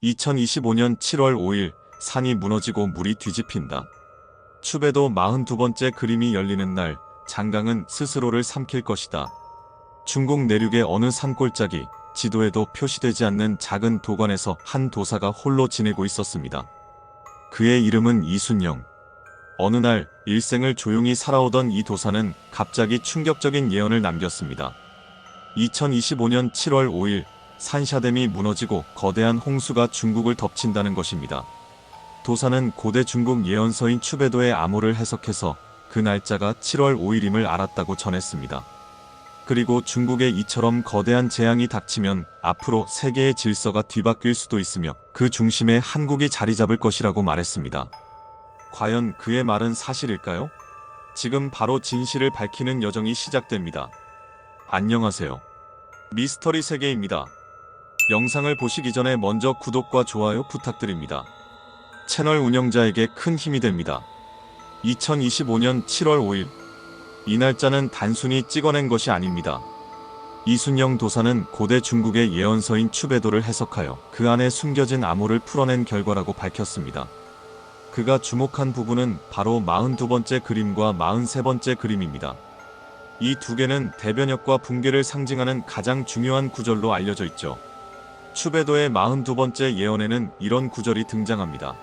2025년 7월 5일 산이 무너지고 물이 뒤집힌다. 추배도 42번째 그림이 열리는 날 장강은 스스로를 삼킬 것이다. 중국 내륙의 어느 산골짜기, 지도에도 표시되지 않는 작은 도관에서 한 도사가 홀로 지내고 있었습니다. 그의 이름은 이순영. 어느 날 일생을 조용히 살아오던 이 도사는 갑자기 충격적인 예언을 남겼습니다. 2025년 7월 5일 산샤댐이 무너지고 거대한 홍수가 중국을 덮친다는 것입니다. 도사는 고대 중국 예언서인 추배도의 암호를 해석해서 그 날짜가 7월 5일임을 알았다고 전했습니다. 그리고 중국에 이처럼 거대한 재앙이 닥치면 앞으로 세계의 질서가 뒤바뀔 수도 있으며 그 중심에 한국이 자리 잡을 것이라고 말했습니다. 과연 그의 말은 사실일까요? 지금 바로 진실을 밝히는 여정이 시작됩니다. 안녕하세요. 미스터리 세계입니다. 영상을 보시기 전에 먼저 구독과 좋아요 부탁드립니다. 채널 운영자에게 큰 힘이 됩니다. 2025년 7월 5일. 이 날짜는 단순히 찍어낸 것이 아닙니다. 이순영 도사는 고대 중국의 예언서인 추배도를 해석하여 그 안에 숨겨진 암호를 풀어낸 결과라고 밝혔습니다. 그가 주목한 부분은 바로 42번째 그림과 43번째 그림입니다. 이 두 개는 대변혁과 붕괴를 상징하는 가장 중요한 구절로 알려져 있죠. 추배도의 42번째 예언에는 이런 구절이 등장합니다.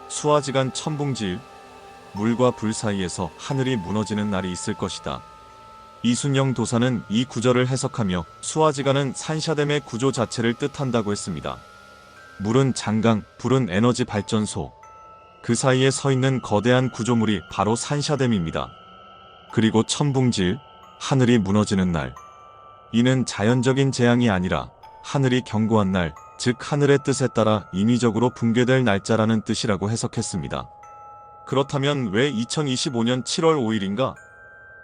수아지간 천붕지일, 물과 불 사이에서 하늘이 무너지는 날이 있을 것이다. 이순영 도사는 이 구절을 해석하며 수아지간은 산샤댐의 구조 자체를 뜻한다고 했습니다. 물은 장강, 불은 에너지 발전소. 그 사이에 서 있는 거대한 구조물이 바로 산샤댐입니다. 그리고 천붕지일, 하늘이 무너지는 날. 이는 자연적인 재앙이 아니라 하늘이 경고한 날, 즉 하늘의 뜻에 따라 인위적으로 붕괴될 날짜라는 뜻이라고 해석했습니다. 그렇다면 왜 2025년 7월 5일인가?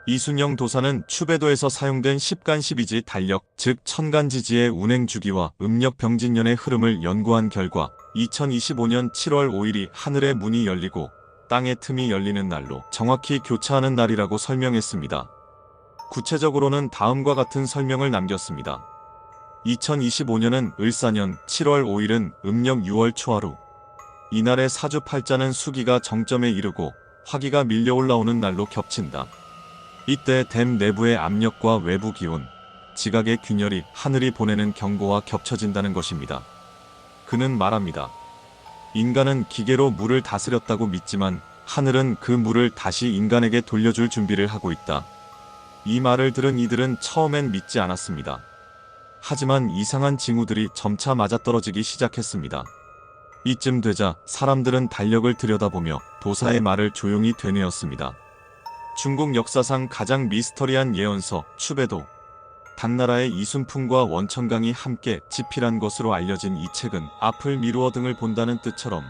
이순영 도사는 추배도에서 사용된 십간십이지 달력, 즉 천간지지의 운행 주기와 음력 병진년의 흐름을 연구한 결과 2025년 7월 5일이 하늘의 문이 열리고 땅의 틈이 열리는 날로 정확히 교차하는 날이라고 설명했습니다. 구체적으로는 다음과 같은 설명을 남겼습니다. 2025년은 을사년, 7월 5일은 음력 6월 초하루. 이날의 사주팔자는 수기가 정점에 이르고 화기가 밀려 올라오는 날로 겹친다. 이때 댐 내부의 압력과 외부 기온, 지각의 균열이 하늘이 보내는 경고와 겹쳐진다는 것입니다. 그는 말합니다. 인간은 기계로 물을 다스렸다고 믿지만 하늘은 그 물을 다시 인간에게 돌려줄 준비를 하고 있다. 이 말을 들은 이들은 처음엔 믿지 않았습니다. 하지만 이상한 징후들이 점차 맞아떨어지기 시작했습니다. 이쯤 되자 사람들은 달력을 들여다보며 도사의 말을 조용히 되뇌었습니다. 중국 역사상 가장 미스터리한 예언서 추배도. 당나라의 이순풍과 원천강이 함께 집필한 것으로 알려진 이 책은 앞을 미루어 등을 본다는 뜻처럼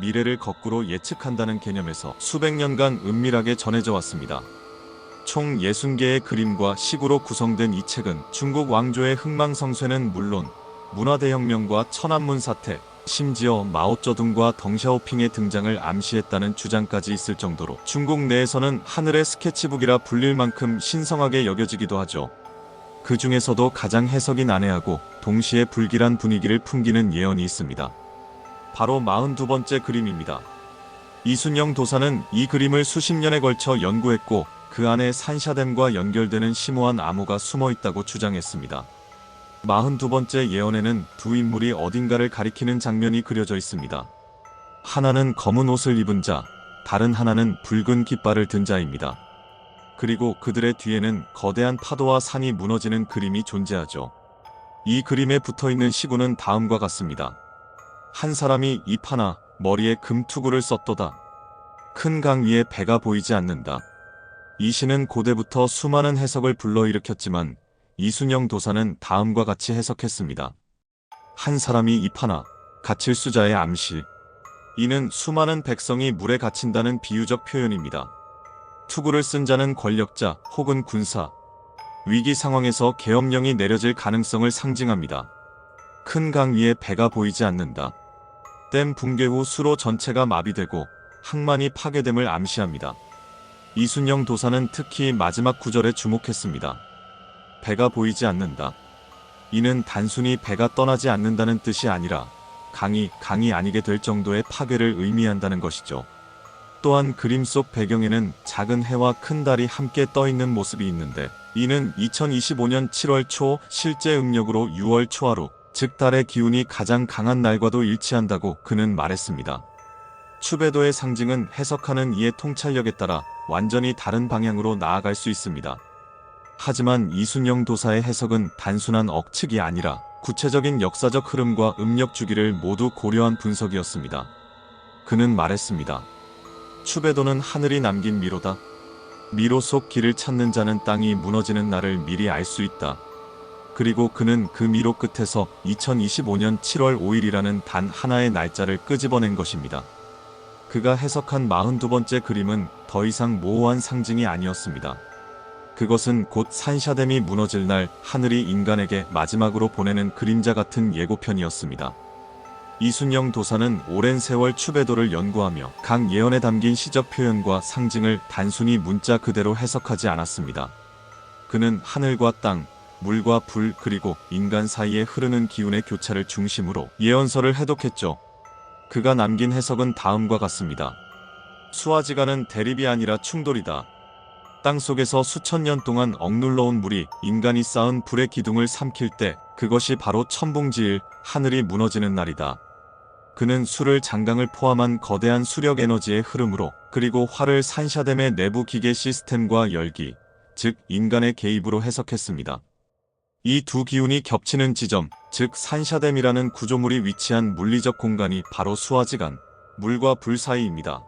미래를 거꾸로 예측한다는 개념에서 수백 년간 은밀하게 전해져 왔습니다. 총 60개의 그림과 시구로 구성된 이 책은 중국 왕조의 흥망성쇠는 물론 문화대혁명과 천안문 사태, 심지어 마오쩌둥과 덩샤오핑의 등장을 암시했다는 주장까지 있을 정도로 중국 내에서는 하늘의 스케치북이라 불릴 만큼 신성하게 여겨지기도 하죠. 그 중에서도 가장 해석이 난해하고 동시에 불길한 분위기를 풍기는 예언이 있습니다. 바로 42번째 그림입니다. 이순영 도사는 이 그림을 수십 년에 걸쳐 연구했고 그 안에 산샤댐과 연결되는 심오한 암호가 숨어 있다고 주장했습니다. 42번째 예언에는 두 인물이 어딘가를 가리키는 장면이 그려져 있습니다. 하나는 검은 옷을 입은 자, 다른 하나는 붉은 깃발을 든 자입니다. 그리고 그들의 뒤에는 거대한 파도와 산이 무너지는 그림이 존재하죠. 이 그림에 붙어있는 시구는 다음과 같습니다. 한 사람이 잎 하나, 머리에 금투구를 썼도다. 큰 강 위에 배가 보이지 않는다. 이 시는 고대부터 수많은 해석을 불러일으켰지만 이순영 도사는 다음과 같이 해석했습니다. 한 사람이 잎 하나, 갇힐 수자의 암시. 이는 수많은 백성이 물에 갇힌다는 비유적 표현입니다. 투구를 쓴 자는 권력자 혹은 군사, 위기 상황에서 계엄령이 내려질 가능성을 상징합니다. 큰 강 위에 배가 보이지 않는다. 댐 붕괴 후 수로 전체가 마비되고 항만이 파괴됨을 암시합니다. 이순영 도사는 특히 마지막 구절에 주목했습니다. 배가 보이지 않는다. 이는 단순히 배가 떠나지 않는다는 뜻이 아니라 강이 아니게 될 정도의 파괴를 의미한다는 것이죠. 또한 그림 속 배경에는 작은 해와 큰 달이 함께 떠 있는 모습이 있는데, 이는 2025년 7월 초 실제 음력으로 6월 초하루, 즉 달의 기운이 가장 강한 날과도 일치한다고 그는 말했습니다. 추배도의 상징은 해석하는 이의 통찰력에 따라 완전히 다른 방향으로 나아갈 수 있습니다. 하지만 이순영 도사의 해석은 단순한 억측이 아니라 구체적인 역사적 흐름과 음력 주기를 모두 고려한 분석이었습니다. 그는 말했습니다. 추배도는 하늘이 남긴 미로다. 미로 속 길을 찾는 자는 땅이 무너지는 날을 미리 알 수 있다. 그리고 그는 그 미로 끝에서 2025년 7월 5일이라는 단 하나의 날짜를 끄집어낸 것입니다. 그가 해석한 42번째 그림은 더 이상 모호한 상징이 아니었습니다. 그것은 곧 산샤댐이 무너질 날 하늘이 인간에게 마지막으로 보내는 그림자 같은 예고편이었습니다. 이순영 도사는 오랜 세월 추배도를 연구하며 각 예언에 담긴 시적 표현과 상징을 단순히 문자 그대로 해석하지 않았습니다. 그는 하늘과 땅, 물과 불 그리고 인간 사이에 흐르는 기운의 교차를 중심으로 예언서를 해독했죠. 그가 남긴 해석은 다음과 같습니다. 수아지간은 대립이 아니라 충돌이다. 땅속에서 수천 년 동안 억눌러온 물이 인간이 쌓은 불의 기둥을 삼킬 때 그것이 바로 천붕지일 하늘이 무너지는 날이다. 그는 수를 장강을 포함한 거대한 수력 에너지의 흐름으로, 그리고 화를 산샤댐의 내부 기계 시스템과 열기, 즉 인간의 개입으로 해석했습니다. 이 두 기운이 겹치는 지점, 즉 산샤댐이라는 구조물이 위치한 물리적 공간이 바로 수아지간, 물과 불 사이입니다.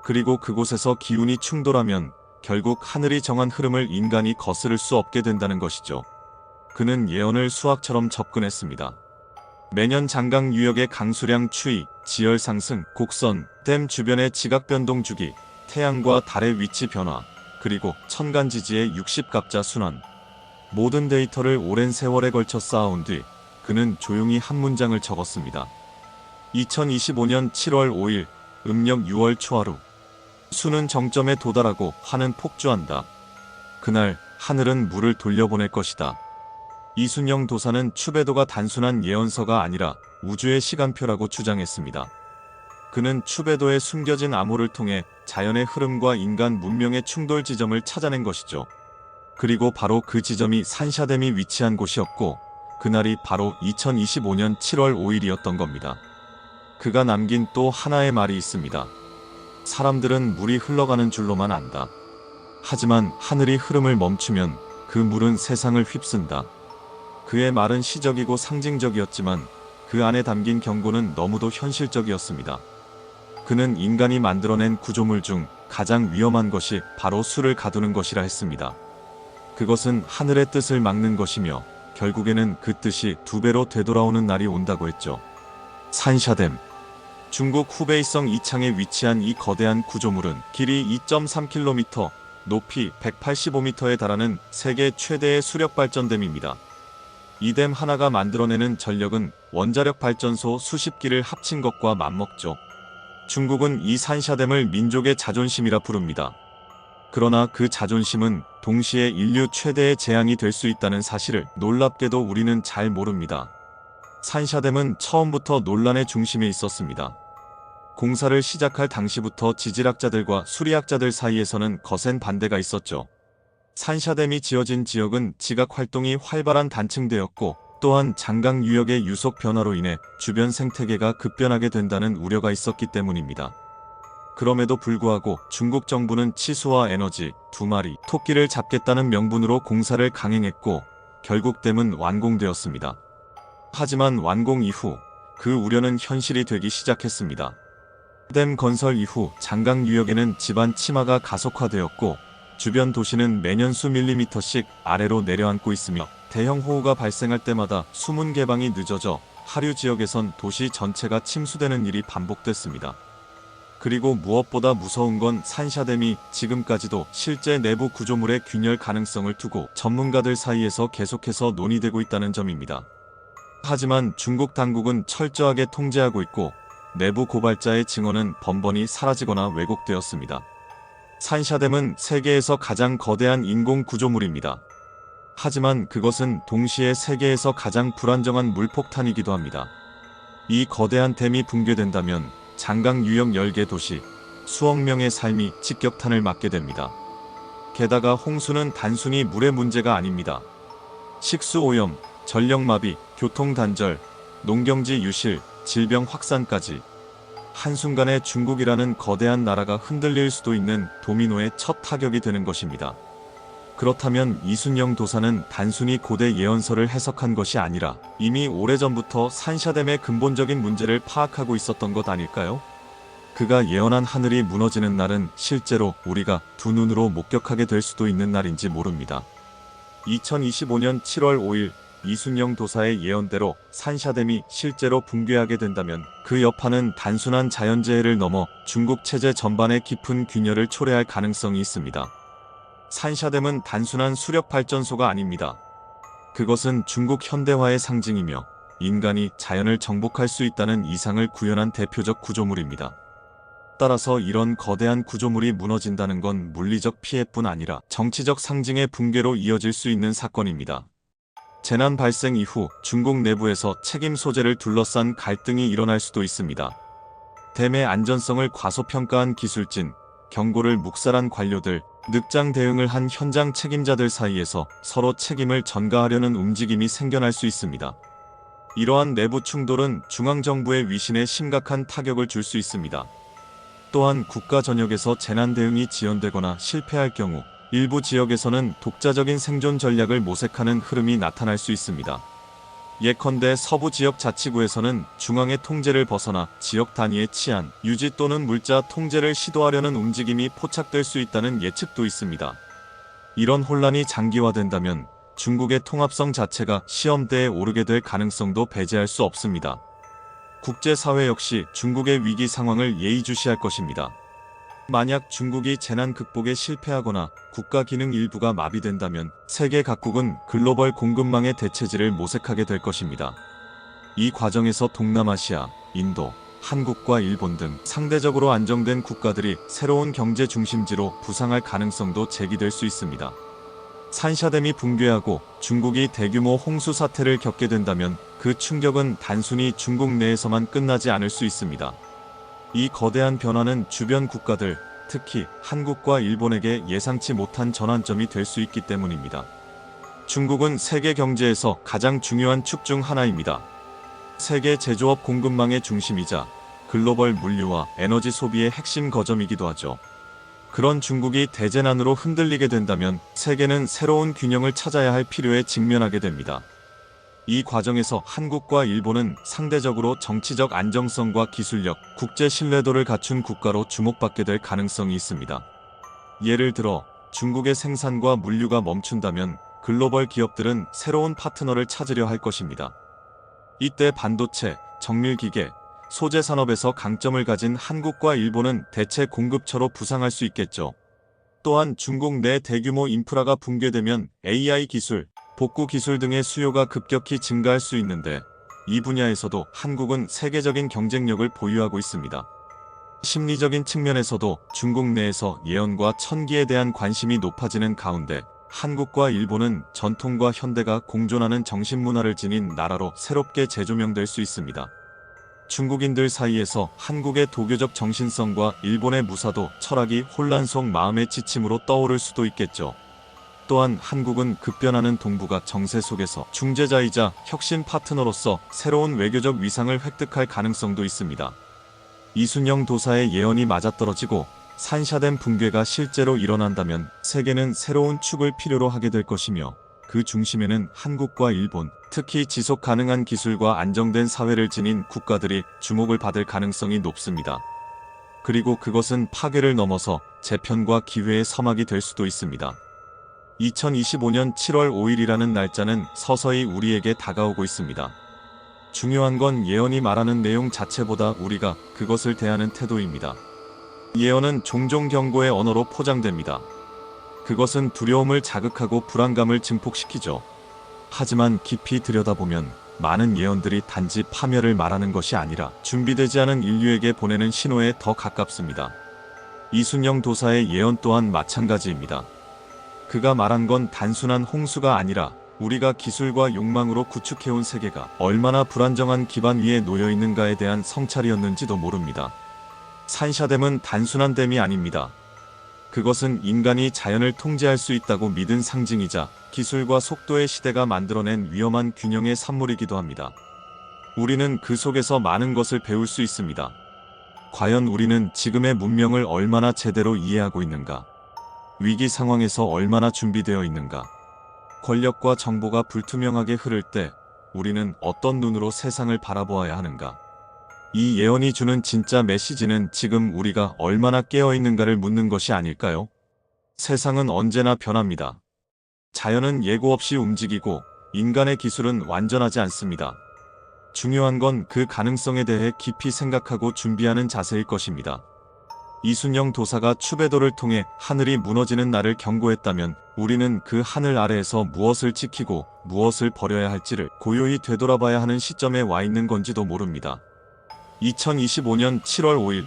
그리고 그곳에서 기운이 충돌하면 결국 하늘이 정한 흐름을 인간이 거스를 수 없게 된다는 것이죠. 그는 예언을 수학처럼 접근했습니다. 매년 장강 유역의 강수량 추이, 지열 상승, 곡선, 댐 주변의 지각 변동 주기, 태양과 달의 위치 변화, 그리고 천간지지의 60갑자 순환, 모든 데이터를 오랜 세월에 걸쳐 쌓아온 뒤 그는 조용히 한 문장을 적었습니다. 2025년 7월 5일, 음력 6월 초하루. 수는 정점에 도달하고 화는 폭주한다. 그날 하늘은 물을 돌려보낼 것이다. 이순영 도사는 추배도가 단순한 예언서가 아니라 우주의 시간표라고 주장했습니다. 그는 추배도의 숨겨진 암호를 통해 자연의 흐름과 인간 문명의 충돌 지점을 찾아낸 것이죠. 그리고 바로 그 지점이 산샤댐이 위치한 곳이었고, 그날이 바로 2025년 7월 5일이었던 겁니다. 그가 남긴 또 하나의 말이 있습니다. 사람들은 물이 흘러가는 줄로만 안다. 하지만 하늘이 흐름을 멈추면 그 물은 세상을 휩쓴다. 그의 말은 시적이고 상징적이었지만 그 안에 담긴 경고는 너무도 현실적이었습니다. 그는 인간이 만들어낸 구조물 중 가장 위험한 것이 바로 수를 가두는 것이라 했습니다. 그것은 하늘의 뜻을 막는 것이며 결국에는 그 뜻이 두 배로 되돌아오는 날이 온다고 했죠. 산샤댐. 중국 후베이성 이창에 위치한 이 거대한 구조물은 길이 2.3km, 높이 185m에 달하는 세계 최대의 수력 발전댐입니다. 이 댐 하나가 만들어내는 전력은 원자력 발전소 수십 기를 합친 것과 맞먹죠. 중국은 이 산샤댐을 민족의 자존심이라 부릅니다. 그러나 그 자존심은 동시에 인류 최대의 재앙이 될 수 있다는 사실을 놀랍게도 우리는 잘 모릅니다. 산샤댐은 처음부터 논란의 중심에 있었습니다. 공사를 시작할 당시부터 지질학자들과 수리학자들 사이에서는 거센 반대가 있었죠. 산샤댐이 지어진 지역은 지각 활동이 활발한 단층대였고, 또한 장강 유역의 유속 변화로 인해 주변 생태계가 급변하게 된다는 우려가 있었기 때문입니다. 그럼에도 불구하고 중국 정부는 치수와 에너지, 두 마리 토끼를 잡겠다는 명분으로 공사를 강행했고, 결국 댐은 완공되었습니다. 하지만 완공 이후 그 우려는 현실이 되기 시작했습니다. 댐 건설 이후 장강 유역에는 지반 침하가 가속화되었고, 주변 도시는 매년 수밀리미터씩 아래로 내려앉고 있으며 대형 호우가 발생할 때마다 수문 개방이 늦어져 하류 지역에선 도시 전체가 침수되는 일이 반복됐습니다. 그리고 무엇보다 무서운 건 산샤댐이 지금까지도 실제 내부 구조물의 균열 가능성을 두고 전문가들 사이에서 계속해서 논의되고 있다는 점입니다. 하지만 중국 당국은 철저하게 통제하고 있고, 내부 고발자의 증언은 번번이 사라지거나 왜곡되었습니다. 산샤댐은 세계에서 가장 거대한 인공 구조물입니다. 하지만 그것은 동시에 세계에서 가장 불안정한 물폭탄이기도 합니다. 이 거대한 댐이 붕괴된다면 장강 유역 10개 도시, 수억 명의 삶이 직격탄을 맞게 됩니다. 게다가 홍수는 단순히 물의 문제가 아닙니다. 식수오염, 전력마비, 교통단절, 농경지 유실, 질병 확산까지 한순간에 중국이라는 거대한 나라가 흔들릴 수도 있는 도미노의 첫 타격이 되는 것입니다. 그렇다면 이순영 도사는 단순히 고대 예언서를 해석한 것이 아니라 이미 오래전부터 산샤댐의 근본적인 문제를 파악하고 있었던 것 아닐까요? 그가 예언한 하늘이 무너지는 날은 실제로 우리가 두 눈으로 목격하게 될 수도 있는 날인지 모릅니다. 2025년 7월 5일 이순영 도사의 예언대로 산샤댐이 실제로 붕괴하게 된다면 그 여파는 단순한 자연재해를 넘어 중국 체제 전반에 깊은 균열을 초래할 가능성이 있습니다. 산샤댐은 단순한 수력발전소가 아닙니다. 그것은 중국 현대화의 상징이며 인간이 자연을 정복할 수 있다는 이상을 구현한 대표적 구조물입니다. 따라서 이런 거대한 구조물이 무너진다는 건 물리적 피해뿐 아니라 정치적 상징의 붕괴로 이어질 수 있는 사건입니다. 재난 발생 이후 중국 내부에서 책임 소재를 둘러싼 갈등이 일어날 수도 있습니다. 댐의 안전성을 과소평가한 기술진, 경고를 묵살한 관료들, 늑장 대응을 한 현장 책임자들 사이에서 서로 책임을 전가하려는 움직임이 생겨날 수 있습니다. 이러한 내부 충돌은 중앙정부의 위신에 심각한 타격을 줄 수 있습니다. 또한 국가 전역에서 재난 대응이 지연되거나 실패할 경우 일부 지역에서는 독자적인 생존 전략을 모색하는 흐름이 나타날 수 있습니다. 예컨대 서부 지역 자치구에서는 중앙의 통제를 벗어나 지역 단위의 치안, 유지 또는 물자 통제를 시도하려는 움직임이 포착될 수 있다는 예측도 있습니다. 이런 혼란이 장기화된다면 중국의 통합성 자체가 시험대에 오르게 될 가능성도 배제할 수 없습니다. 국제사회 역시 중국의 위기 상황을 예의주시할 것입니다. 만약 중국이 재난 극복에 실패하거나 국가 기능 일부가 마비된다면 세계 각국은 글로벌 공급망의 대체지를 모색하게 될 것입니다. 이 과정에서 동남아시아, 인도, 한국과 일본 등 상대적으로 안정된 국가들이 새로운 경제 중심지로 부상할 가능성도 제기될 수 있습니다. 산샤댐이 붕괴하고 중국이 대규모 홍수 사태를 겪게 된다면 그 충격은 단순히 중국 내에서만 끝나지 않을 수 있습니다. 이 거대한 변화는 주변 국가들, 특히 한국과 일본에게 예상치 못한 전환점이 될 수 있기 때문입니다. 중국은 세계 경제에서 가장 중요한 축 중 하나입니다. 세계 제조업 공급망의 중심이자 글로벌 물류와 에너지 소비의 핵심 거점이기도 하죠. 그런 중국이 대재난으로 흔들리게 된다면 세계는 새로운 균형을 찾아야 할 필요에 직면하게 됩니다. 이 과정에서 한국과 일본은 상대적으로 정치적 안정성과 기술력, 국제 신뢰도를 갖춘 국가로 주목받게 될 가능성이 있습니다. 예를 들어 중국의 생산과 물류가 멈춘다면 글로벌 기업들은 새로운 파트너를 찾으려 할 것입니다. 이때 반도체, 정밀기계, 소재 산업에서 강점을 가진 한국과 일본은 대체 공급처로 부상할 수 있겠죠. 또한 중국 내 대규모 인프라가 붕괴되면 AI 기술, 복구 기술 등의 수요가 급격히 증가할 수 있는데 이 분야에서도 한국은 세계적인 경쟁력을 보유하고 있습니다. 심리적인 측면에서도 중국 내에서 예언과 천기에 대한 관심이 높아지는 가운데 한국과 일본은 전통과 현대가 공존하는 정신문화를 지닌 나라로 새롭게 재조명될 수 있습니다. 중국인들 사이에서 한국의 도교적 정신성과 일본의 무사도, 철학이 혼란 속 마음의 지침으로 떠오를 수도 있겠죠. 또한 한국은 급변하는 동북아 정세 속에서 중재자이자 혁신 파트너로서 새로운 외교적 위상을 획득할 가능성도 있습니다. 이순영 도사의 예언이 맞아떨어지고 산샤댐 붕괴가 실제로 일어난다면 세계는 새로운 축을 필요로 하게 될 것이며 그 중심에는 한국과 일본, 특히 지속 가능한 기술과 안정된 사회를 지닌 국가들이 주목을 받을 가능성이 높습니다. 그리고 그것은 파괴를 넘어서 재편과 기회의 서막이 될 수도 있습니다. 2025년 7월 5일이라는 날짜는 서서히 우리에게 다가오고 있습니다. 중요한 건 예언이 말하는 내용 자체보다 우리가 그것을 대하는 태도입니다. 예언은 종종 경고의 언어로 포장됩니다. 그것은 두려움을 자극하고 불안감을 증폭시키죠. 하지만 깊이 들여다보면 많은 예언들이 단지 파멸을 말하는 것이 아니라 준비되지 않은 인류에게 보내는 신호에 더 가깝습니다. 이순영 도사의 예언 또한 마찬가지입니다. 그가 말한 건 단순한 홍수가 아니라 우리가 기술과 욕망으로 구축해온 세계가 얼마나 불안정한 기반 위에 놓여 있는가에 대한 성찰이었는지도 모릅니다. 산샤댐은 단순한 댐이 아닙니다. 그것은 인간이 자연을 통제할 수 있다고 믿은 상징이자 기술과 속도의 시대가 만들어낸 위험한 균형의 산물이기도 합니다. 우리는 그 속에서 많은 것을 배울 수 있습니다. 과연 우리는 지금의 문명을 얼마나 제대로 이해하고 있는가? 위기 상황에서 얼마나 준비되어 있는가? 권력과 정보가 불투명하게 흐를 때 우리는 어떤 눈으로 세상을 바라보아야 하는가? 이 예언이 주는 진짜 메시지는 지금 우리가 얼마나 깨어있는가를 묻는 것이 아닐까요? 세상은 언제나 변합니다. 자연은 예고 없이 움직이고 인간의 기술은 완전하지 않습니다. 중요한 건 그 가능성에 대해 깊이 생각하고 준비하는 자세일 것입니다. 이순영 도사가 추배도를 통해 하늘이 무너지는 날을 경고했다면 우리는 그 하늘 아래에서 무엇을 지키고 무엇을 버려야 할지를 고요히 되돌아봐야 하는 시점에 와 있는 건지도 모릅니다. 2025년 7월 5일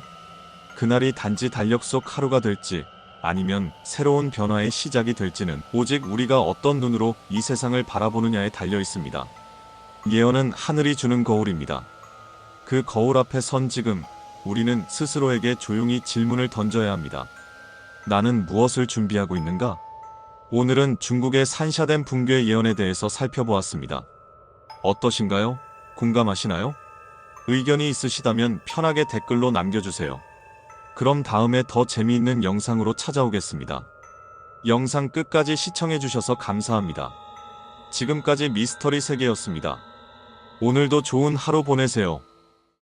그날이 단지 달력 속 하루가 될지 아니면 새로운 변화의 시작이 될지는 오직 우리가 어떤 눈으로 이 세상을 바라보느냐에 달려 있습니다. 예언은 하늘이 주는 거울입니다. 그 거울 앞에 선 지금 우리는 스스로에게 조용히 질문을 던져야 합니다. 나는 무엇을 준비하고 있는가? 오늘은 중국의 산샤댐 붕괴 예언에 대해서 살펴보았습니다. 어떠신가요? 공감하시나요? 의견이 있으시다면 편하게 댓글로 남겨주세요. 그럼 다음에 더 재미있는 영상으로 찾아오겠습니다. 영상 끝까지 시청해주셔서 감사합니다. 지금까지 미스터리 세계였습니다. 오늘도 좋은 하루 보내세요.